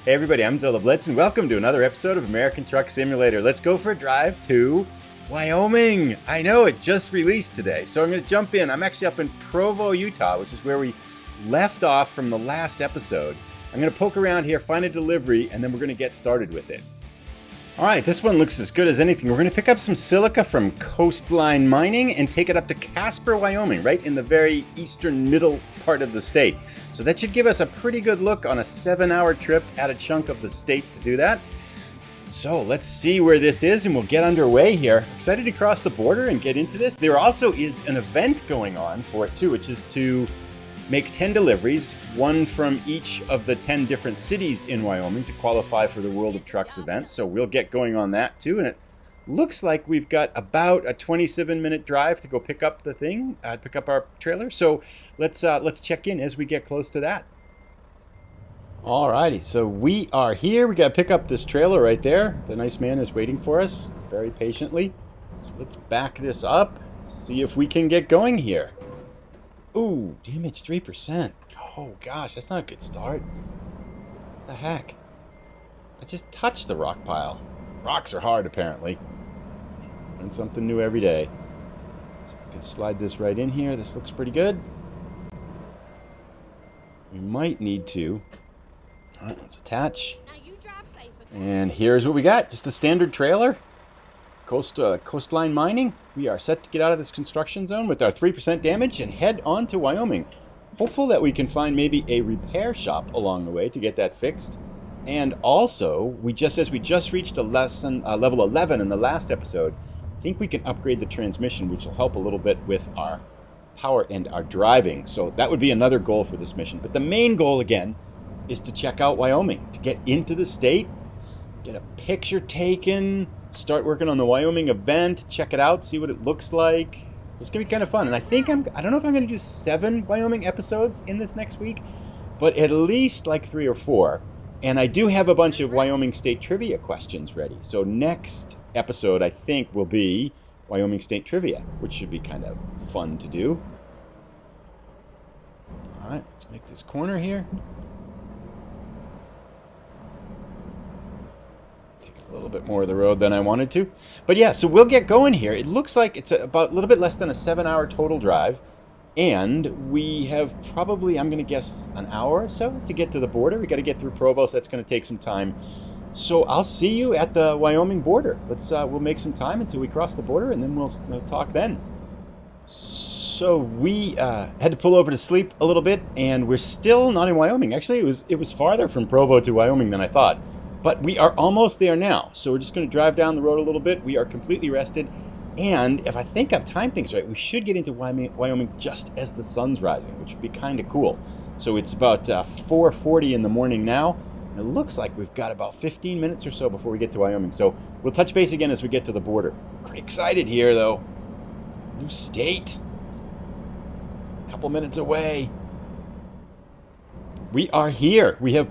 Hey everybody, I'm Zilla Blitz and welcome to another episode of American Truck Simulator. Let's go for a drive to Wyoming. I know it just released today, so I'm going to jump in. I'm actually up in Provo, Utah, which is where we left off from the last episode. I'm going to poke around here, find a delivery, and then we're going to get started with it. Alright, this one looks as good as anything. We're going to pick up some silica from Coastline Mining and take it up to Casper, Wyoming, right in the very eastern middle part of the state. So that should give us a pretty good look on a 7-hour trip at a chunk of the state to do that. So let's see where this is and we'll get underway here. Excited to cross the border and get into this. There also is an event going on for it too, which is to make 10 deliveries, one from each of the 10 different cities in Wyoming to qualify for the World of Trucks event. So we'll get going on that too. And it looks like we've got about a 27-minute drive to go pick up the thing, pick up our trailer. So let's check in as we get close to that. Alrighty, so we are here. We got to pick up this trailer right there. The nice man is waiting for us very patiently. So let's back this up, see if we can get going here. Ooh, damage 3%. Oh gosh, that's not a good start. What the heck? I just touched the rock pile. Rocks are hard, apparently. Learn something new every day. So we can slide this right in here. This looks pretty good. We might need to. All right, let's attach. Now you drive safe, okay? And here's what we got. Just a standard trailer. Coastline Mining. We are set to get out of this construction zone with our 3% damage and head on to Wyoming. Hopeful that we can find maybe a repair shop along the way to get that fixed. And also, we just reached a level 11 in the last episode, I think we can upgrade the transmission, which will help a little bit with our power and our driving. So that would be another goal for this mission. But the main goal, again, is to check out Wyoming, to get into the state, get a picture taken, start working on the Wyoming event, check it out, see what it looks like. It's going to be kind of fun. And I don't know if I'm going to do 7 Wyoming episodes in this next week, but at least like 3 or 4. And I do have a bunch of Wyoming State trivia questions ready. So next episode, I think, will be Wyoming State trivia, which should be kind of fun to do. All right, let's make this corner here. A little bit more of the road than I wanted to. But yeah, so we'll get going here. It looks like it's about a little bit less than a 7-hour total drive. And we have probably, I'm going to guess, an hour or so to get to the border. We got to get through Provo, so that's going to take some time. So I'll see you at the Wyoming border. We'll make some time until we cross the border, and then we'll talk then. So we had to pull over to sleep a little bit, and we're still not in Wyoming. Actually, it was farther from Provo to Wyoming than I thought. But we are almost there now, so we're just going to drive down the road a little bit. We are completely rested, and if I think I've timed things right, we should get into Wyoming just as the sun's rising, which would be kind of cool. So it's about 4:40 in the morning now, and it looks like we've got about 15 minutes or so before we get to Wyoming. So we'll touch base again as we get to the border. Pretty excited here, though. New state. A couple minutes away. We are here. We have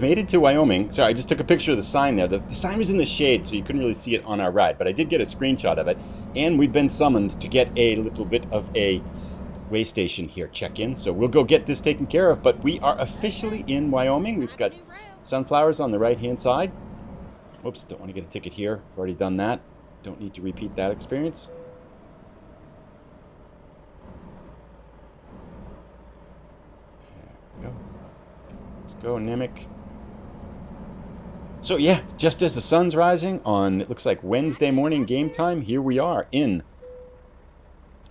made it to Wyoming. Sorry, I just took a picture of the sign there. The sign was in the shade, so you couldn't really see it on our ride, but I did get a screenshot of it. And we've been summoned to get a little bit of a way station here check-in. So we'll go get this taken care of, but we are officially in Wyoming. We've got sunflowers on the right-hand side. Whoops, don't want to get a ticket here. I've already done that. Don't need to repeat that experience. There we go. Go, Nimic. So yeah, just as the sun's rising on, it looks like Wednesday morning game time, here we are in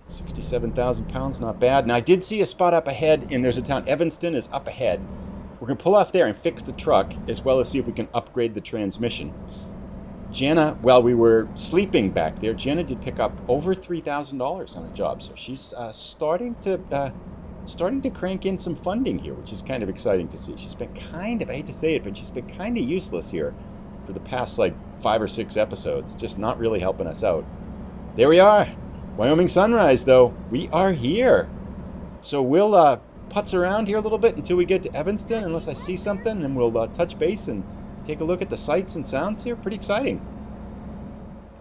67,000 pounds, not bad. Now I did see a spot up ahead, and there's a town, Evanston is up ahead. We're going to pull off there and fix the truck, as well as see if we can upgrade the transmission. Jana, while we were sleeping back there, Jana did pick up over $3,000 on a job, so she's starting to crank in some funding here, which is kind of exciting to see. She's been I hate to say it, but she's been kind of useless here for the past like 5 or 6 episodes, just not really helping us out. There we are. Wyoming sunrise, though. We are here. So we'll putz around here a little bit until we get to Evanston, unless I see something, and we'll touch base and take a look at the sights and sounds here. Pretty exciting.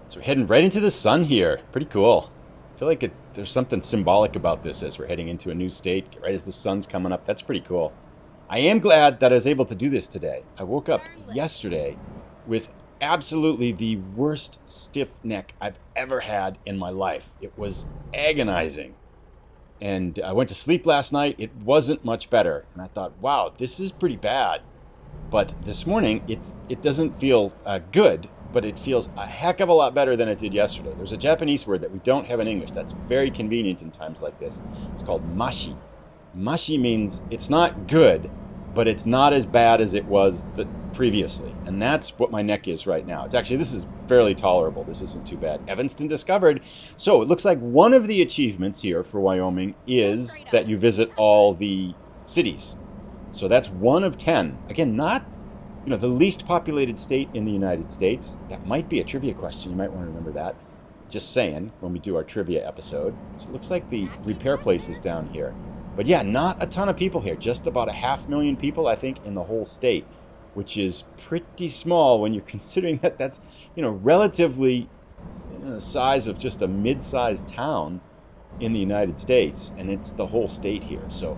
So we're heading right into the sun here. Pretty cool. I feel like there's something symbolic about this as we're heading into a new state, right as the sun's coming up. That's pretty cool. I am glad that I was able to do this today. I woke up yesterday with absolutely the worst stiff neck I've ever had in my life. It was agonizing. And I went to sleep last night. It wasn't much better. And I thought, wow, this is pretty bad. But this morning, it doesn't feel good, but it feels a heck of a lot better than it did yesterday. There's a Japanese word that we don't have in English that's very convenient in times like this. It's called mashi. Mashi means it's not good, but it's not as bad as it was previously. And that's what my neck is right now. This is fairly tolerable. This isn't too bad. Evanston discovered. So it looks like one of the achievements here for Wyoming is that you visit all the cities. So that's 1 of 10. Again, not the least populated state in the United States. That might be a trivia question. You might want to remember that. Just saying when we do our trivia episode. So it looks like the repair place is down here. But yeah, not a ton of people here. Just about 500,000 people, I think, in the whole state, which is pretty small when you're considering that that's, relatively the size of just a mid-sized town in the United States, and it's the whole state here. So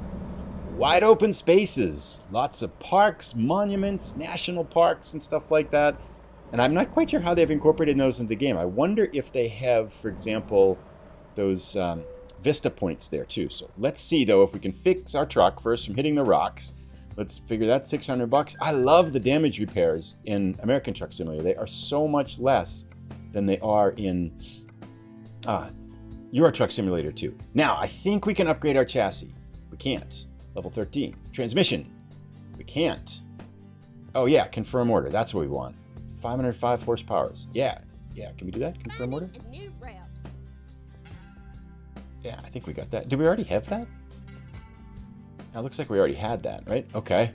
wide open spaces, lots of parks, monuments, national parks, and stuff like that. And I'm not quite sure how they've incorporated those into the game. I wonder if they have, for example, those Vista points there too. So let's see though if we can fix our truck first from hitting the rocks. Let's figure that's $600. I love the damage repairs in American Truck Simulator. They are so much less than they are in Euro Truck Simulator 2. Now I think we can upgrade our chassis. We can't. Level 13. Transmission. We can't. Oh yeah, confirm order. That's what we want. 505 horsepower. Yeah. Can we do that? Confirm order. Yeah, I think we got that. Did we already have that? It looks like we already had that, right? Okay.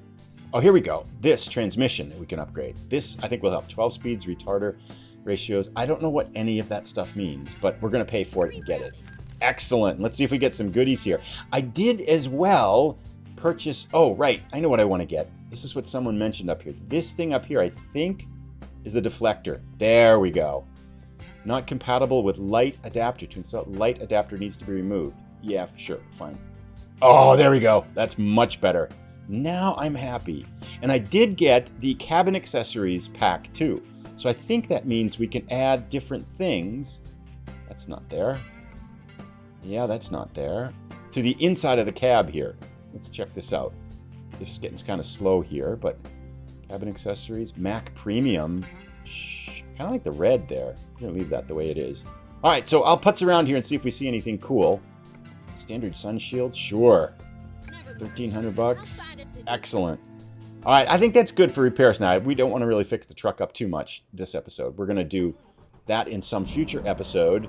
Oh, here we go. This transmission we can upgrade. This, I think, will help. 12 speeds, retarder ratios. I don't know what any of that stuff means, but we're going to pay for it and get it. Excellent. Let's see if we get some goodies here. I did as well purchase... Oh, right. I know what I want to get. This is what someone mentioned up here. This thing up here, I think, is the deflector. There we go. Not compatible with light adapter. To install light adapter needs to be removed. Yeah, sure, fine. Oh, there we go. That's much better. Now I'm happy. And I did get the cabin accessories pack too. So I think that means we can add different things. That's not there. Yeah, that's not there. To the inside of the cab here. Let's check this out. It's getting kind of slow here, but cabin accessories, Mac Premium. Kind of like the red there. I'm going to leave that the way it is. All right, so I'll putz around here and see if we see anything cool. Standard sun shield? Sure. $1,300. Excellent. All right, I think that's good for repairs now. We don't want to really fix the truck up too much this episode. We're going to do that in some future episode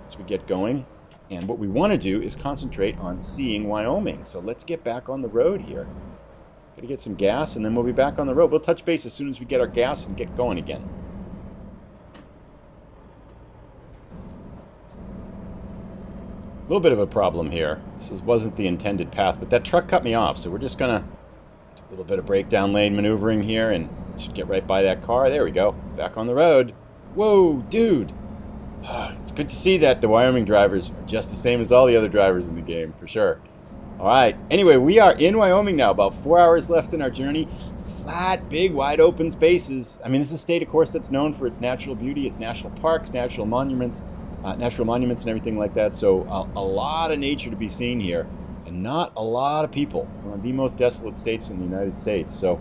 as we get going. And what we want to do is concentrate on seeing Wyoming. So let's get back on the road here. Got to get some gas, and then we'll be back on the road. We'll touch base as soon as we get our gas and get going again. A little bit of a problem here. This wasn't the intended path, but that truck cut me off, so we're just gonna do a little bit of breakdown lane maneuvering here and should get right by that car. There we go. Back on the road. Whoa, dude. It's good to see that the Wyoming drivers are just the same as all the other drivers in the game, for sure. All right. Anyway, we are in Wyoming now. About 4 hours left in our journey. Flat, big, wide open spaces. I mean, this is a state, of course, that's known for its natural beauty, its national parks, natural monuments and everything like that. So a lot of nature to be seen here, and not a lot of people. One of the most desolate states in the United States. So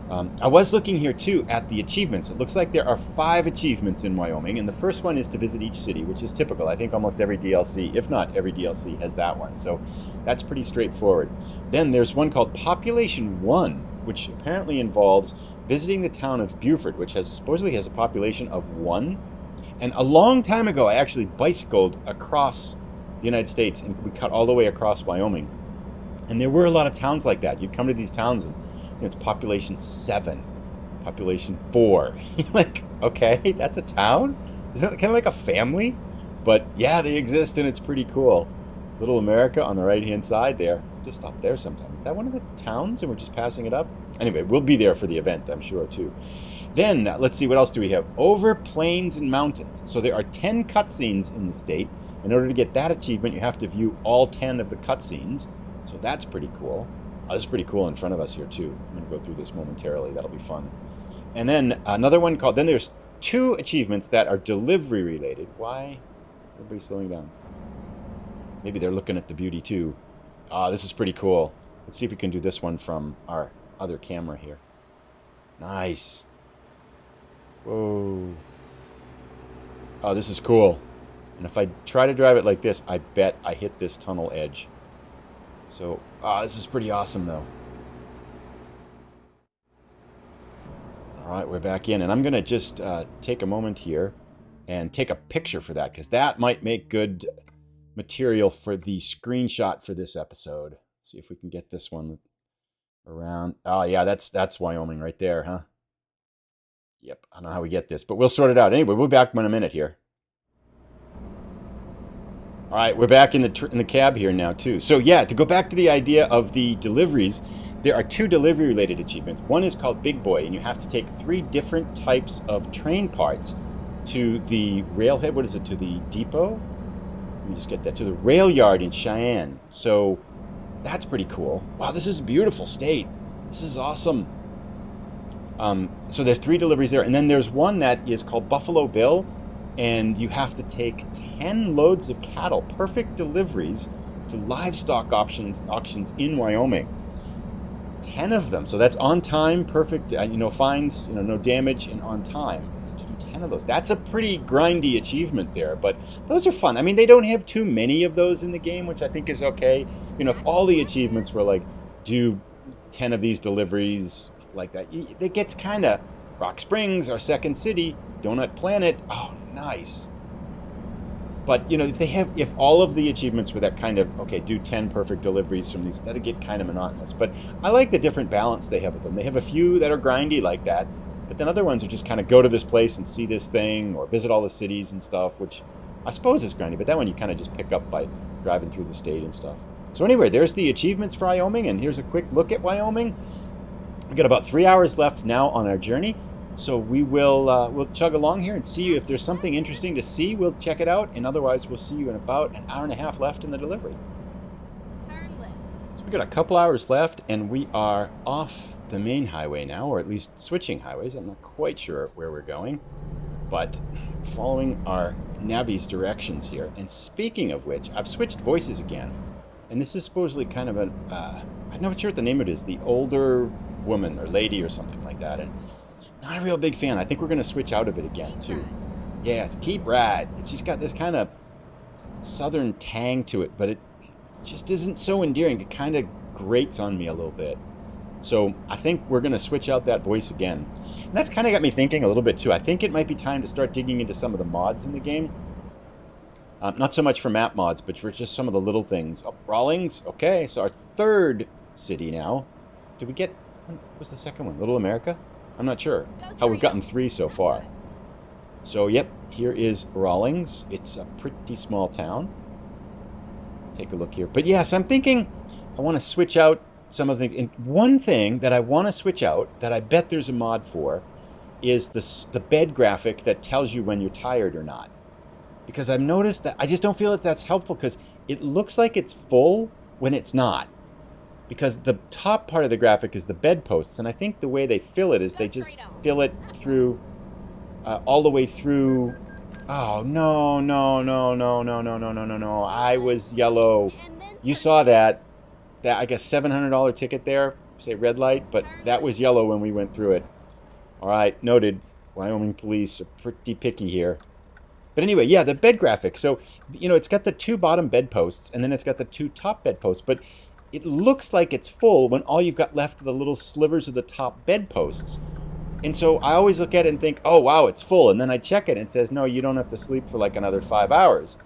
I was looking here too at the achievements. It looks like there are 5 achievements in Wyoming, and the first one is to visit each city, which is typical. I think almost every DLC, if not every DLC, has that one. So that's pretty straightforward. Then there's one called Population 1, which apparently involves visiting the town of Beaufort, which supposedly has a population of 1. And a long time ago, I actually bicycled across the United States, and we cut all the way across Wyoming. And there were a lot of towns like that. You'd come to these towns, and it's population 7, population 4. You're like, okay, that's a town? Is that kind of like a family? But yeah, they exist, and it's pretty cool. Little America on the right-hand side there. Just stop there sometime. Is that one of the towns, and we're just passing it up? Anyway, we'll be there for the event, I'm sure, too. Then, let's see, what else do we have? Over plains and mountains. So there are 10 cutscenes in the state. In order to get that achievement, you have to view all 10 of the cutscenes. So that's pretty cool. Oh, this is pretty cool in front of us here, too. I'm going to go through this momentarily. That'll be fun. And then another one called... Then there's 2 achievements that are delivery related. Why? Everybody's slowing down. Maybe they're looking at the beauty, too. Ah, this is pretty cool. Let's see if we can do this one from our other camera here. Nice. Whoa. Oh, this is cool. And if I try to drive it like this, I bet I hit this tunnel edge. So, this is pretty awesome, though. All right, we're back in. And I'm going to just take a moment here and take a picture for that, because that might make good material for the screenshot for this episode. Let's see if we can get this one around. Oh, yeah, that's Wyoming right there, huh? Yep, I don't know how we get this, but we'll sort it out. Anyway, we'll be back in a minute here. All right, we're back in the cab here now, too. So, yeah, to go back to the idea of the deliveries, there are 2 delivery-related achievements. One is called Big Boy, and you have to take 3 different types of train parts to the railhead. What is it? To the depot? Let me just get that. To the rail yard in Cheyenne. So, that's pretty cool. Wow, this is a beautiful state. This is awesome. So there's 3 deliveries there. And then there's one that is called Buffalo Bill. And you have to take 10 loads of cattle, perfect deliveries to livestock auctions in Wyoming. 10 of them. So that's on time, perfect, fines, no damage, and on time. You have to do 10 of those. That's a pretty grindy achievement there, but those are fun. I mean, they don't have too many of those in the game, which I think is okay. If all the achievements were like, do 10 of these deliveries like that, it gets kind of Rock Springs, our second city, Donut Planet. Oh, nice. But, if all of the achievements were that kind of, okay, do 10 perfect deliveries from these, that'd get kind of monotonous. But I like the different balance they have with them. They have a few that are grindy like that, but then other ones are just kind of go to this place and see this thing or visit all the cities and stuff, which I suppose is grindy, but that one you kind of just pick up by driving through the state and stuff. So anyway, there's the achievements for Wyoming, and here's a quick look at Wyoming. We've got about 3 hours left now on our journey. So we'll chug along here and see you. If there's something interesting to see, we'll check it out. And otherwise, we'll see you in about an hour and a half left in the delivery. Turn left. So we've got a couple hours left, and we are off the main highway now, or at least switching highways. I'm not quite sure where we're going, but following our Navi's directions here. And speaking of which, I've switched voices again. And this is supposedly kind of I'm not sure what the name of it is, the older woman or lady or something like that. And not a real big fan. I think we're going to switch out of it again, too. Yeah, keep rad. She's got this kind of southern tang to it, but it just isn't so endearing. It kind of grates on me a little bit. So I think we're going to switch out that voice again. And that's kind of got me thinking a little bit, too. I think it might be time to start digging into some of the mods in the game. Not so much for map mods, but for just some of the little things. Oh, Rawlings. Okay, so our 3rd city now. Did we get... What was the second one? Little America? I'm not sure how we've gotten 3 so far. So, yep, here is Rawlings. It's a pretty small town. Take a look here. But yes, I'm thinking I want to switch out some of the things. And one thing that I want to switch out, that I bet there's a mod for, is the bed graphic that tells you when you're tired or not. Because I've noticed that I just don't feel that that's helpful, because it looks like it's full when it's not. Because the top part of the graphic is the bedposts, and I think the way they fill it is they just fill it through, all the way through. Oh, no. I was yellow. You saw that I guess $700 ticket there, say red light, but that was yellow when we went through it. All right, noted. Wyoming police are pretty picky here. But anyway, yeah, the bed graphic. So, it's got the 2 bottom bedposts, and then it's got the 2 top bedposts, but it looks like it's full when all you've got left are the little slivers of the top bedposts. And so I always look at it and think, oh, wow, it's full. And then I check it and it says, no, you don't have to sleep for like another 5 hours.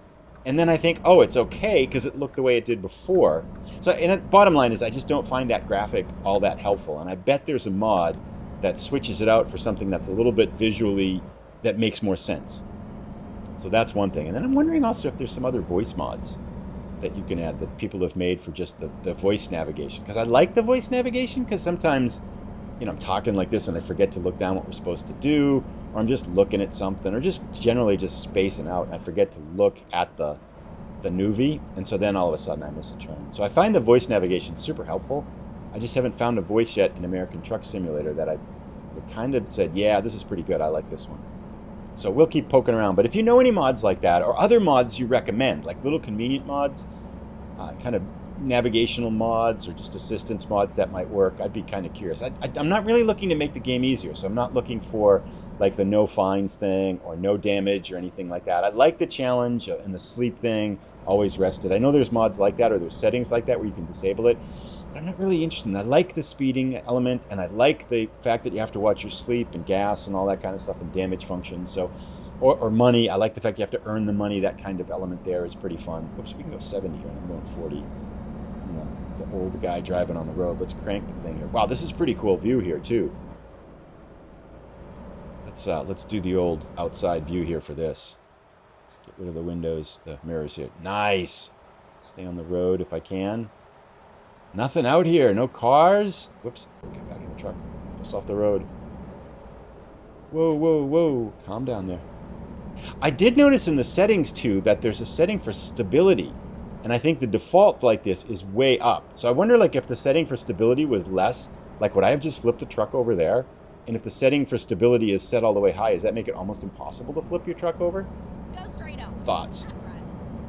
And then I think, oh, it's okay because it looked the way it did before. So, and the bottom line is I just don't find that graphic all that helpful. And I bet there's a mod that switches it out for something that's a little bit visually, that makes more sense. So that's one thing. And then I'm wondering also if there's some other voice mods that you can add that people have made for just the voice navigation. Because I like the voice navigation, because sometimes, I'm talking like this and I forget to look down what we're supposed to do, or I'm just looking at something, or just generally just spacing out, and I forget to look at the Nuvi, and so then all of a sudden I miss a turn. So I find the voice navigation super helpful, I just haven't found a voice yet in American Truck Simulator that I kind of said, yeah, this is pretty good. I like this one. So we'll keep poking around. But if you know any mods like that, or other mods you recommend, like little convenient mods, kind of navigational mods, or just assistance mods that might work, I'd be kind of curious. I'm not really looking to make the game easier, so I'm not looking for like the no fines thing or no damage or anything like that. I like the challenge and the sleep thing, always rested. I know there's mods like that, or there's settings like that where you can disable it, but I'm not really interested in that. I like the speeding element, and I like the fact that you have to watch your sleep and gas and all that kind of stuff and damage functions. So, or money. I like the fact you have to earn the money. That kind of element there is pretty fun. Oops, we can go 70 here, and I'm going 40. You know, the old guy driving on the road. Let's crank the thing here. Wow, this is a pretty cool view here too. Let's do the old outside view here for this. Get rid of the windows, the mirrors here. Nice. Stay on the road if I can. Nothing out here. No cars. Whoops. Get back in the truck. Just off the road. Whoa, whoa, whoa. Calm down there. I did notice in the settings too that there's a setting for stability. And I think the default like this is way up. So I wonder like if the setting for stability was less, like would I have just flipped the truck over there? And if the setting for stability is set all the way high, does that make it almost impossible to flip your truck over? Go straight up. Thoughts? That's right.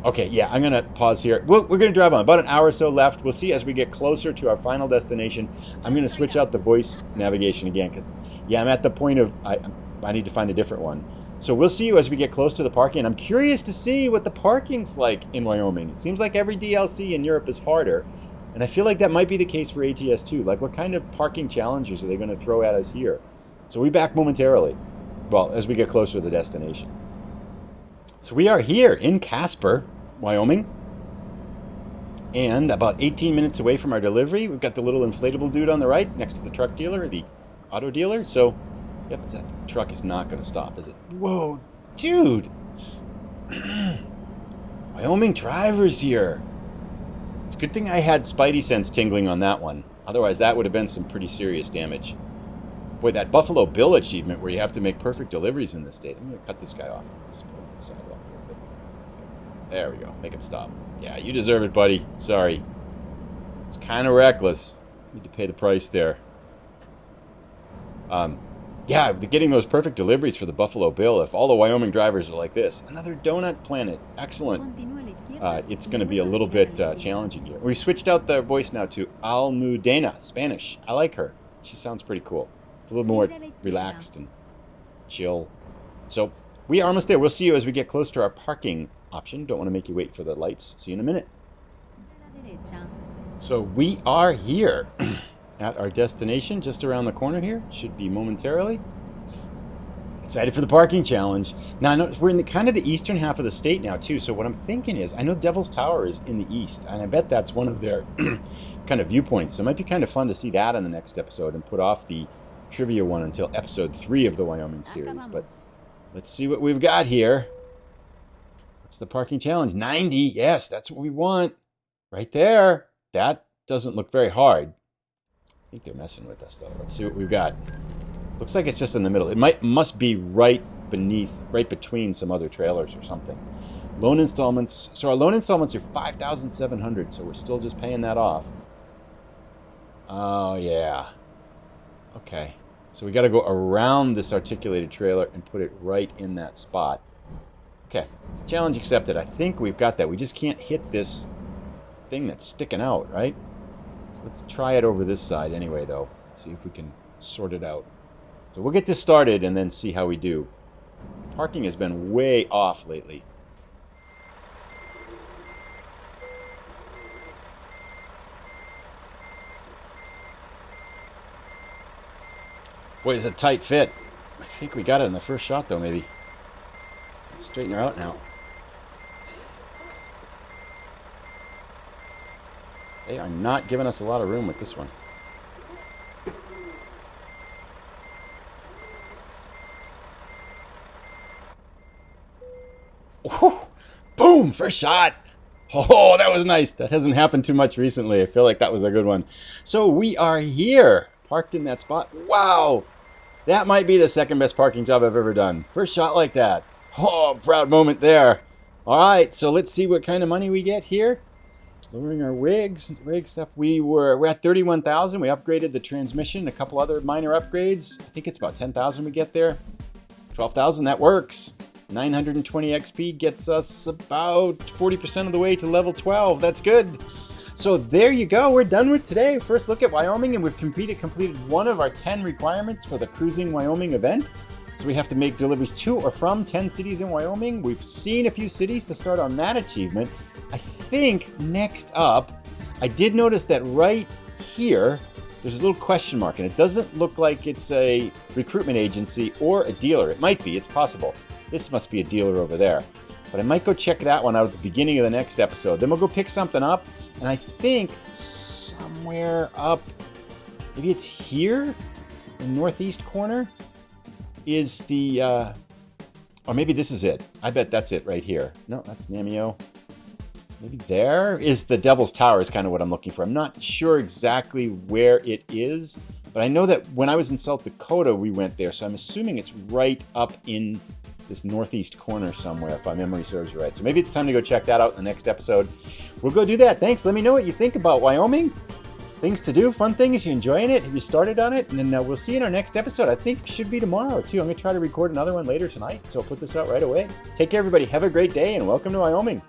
Okay, yeah, I'm going to pause here. We're going to drive on. About an hour or so left. We'll see as we get closer to our final destination. I'm going to switch out the voice navigation again because, yeah, I'm at the point of I need to find a different one. So we'll see you as we get close to the parking. I'm curious to see what the parking's like in Wyoming. It seems like every DLC in Europe is harder. And I feel like that might be the case for ATS too. Like what kind of parking challenges are they going to throw at us here? So we'll be back momentarily. Well, as we get closer to the destination. So we are here in Casper, Wyoming. And about 18 minutes away from our delivery, we've got the little inflatable dude on the right next to the truck dealer, the auto dealer. So, yep, that truck is not going to stop, is it? Whoa, dude. Wyoming drivers here. It's a good thing I had Spidey sense tingling on that one. Otherwise, that would have been some pretty serious damage. Boy, that Buffalo Bill achievement where you have to make perfect deliveries in this state. I'm going to cut this guy off. Just put him on the sidewalk a little bit. There we go. Make him stop. Yeah, you deserve it, buddy. Sorry. It's kind of reckless. Need to pay the price there. Yeah, getting those perfect deliveries for the Buffalo Bill. If all the Wyoming drivers are like this. Another donut planet. Excellent. It's going to be a little bit challenging here. We've switched out the voice now to Almudena, Spanish. I like her. She sounds pretty cool. A little more relaxed and chill. So we are almost there. We'll see you as we get close to our parking option. Don't want to make you wait for the lights. See you in a minute. So we are here at our destination, just around the corner here. Should be momentarily. Excited for the parking challenge. Now I know we're in the kind of the eastern half of the state now too. So what I'm thinking is, I know Devil's Tower is in the east, and I bet that's one of their kind of viewpoints. So it might be kind of fun to see that in the next episode and put off the trivia one until episode 3 of the Wyoming series. But let's see what we've got here. What's the parking challenge? 90. Yes, that's what we want. Right there. That doesn't look very hard. I think they're messing with us though. Let's see what we've got. Looks like it's just in the middle. It must be right between some other trailers or something. Loan installments. So our loan installments are $5,700. So we're still just paying that off. Oh yeah. Okay. So we got to go around this articulated trailer and put it right in that spot. Okay. Challenge accepted. I think we've got that. We just can't hit this thing that's sticking out, right? So let's try it over this side anyway, though. Let's see if we can sort it out. So we'll get this started and then see how we do. Parking has been way off lately. Boy, it's a tight fit. I think we got it in the first shot, though, maybe. Let's straighten her out now. They are not giving us a lot of room with this one. Oh, boom! First shot! Oh, that was nice. That hasn't happened too much recently. I feel like that was a good one. So we are here, parked in that spot. Wow! That might be the second best parking job I've ever done. First shot like that. Oh, proud moment there. All right, so let's see what kind of money we get here. Lowering our rig stuff. We're at 31,000. We upgraded the transmission, a couple other minor upgrades. I think it's about 10,000 we get there. 12,000, that works. 920 XP gets us about 40% of the way to level 12. That's good. So there you go. We're done with today. First look at Wyoming, and we've completed one of our 10 requirements for the Cruising Wyoming event. So we have to make deliveries to or from 10 cities in Wyoming. We've seen a few cities to start on that achievement. I think next up, I did notice that right here, there's a little question mark, and it doesn't look like it's a recruitment agency or a dealer. It might be, it's possible. This must be a dealer over there. But I might go check that one out at the beginning of the next episode. Then we'll go pick something up, and I think somewhere up, maybe it's here, in the northeast corner, is the, or maybe this is it. I bet that's it right here. No, that's Namio. Maybe there is the Devil's Tower is kind of what I'm looking for. I'm not sure exactly where it is, but I know that when I was in South Dakota, we went there. So I'm assuming it's right up in this northeast corner somewhere, if my memory serves you right. So maybe it's time to go check that out in the next episode. We'll go do that. Thanks. Let me know what you think about Wyoming. Things to do, fun things. You enjoying it? Have you started on it? And then we'll see you in our next episode. I think it should be tomorrow, too. I'm going to try to record another one later tonight, so I'll put this out right away. Take care, everybody. Have a great day, and welcome to Wyoming.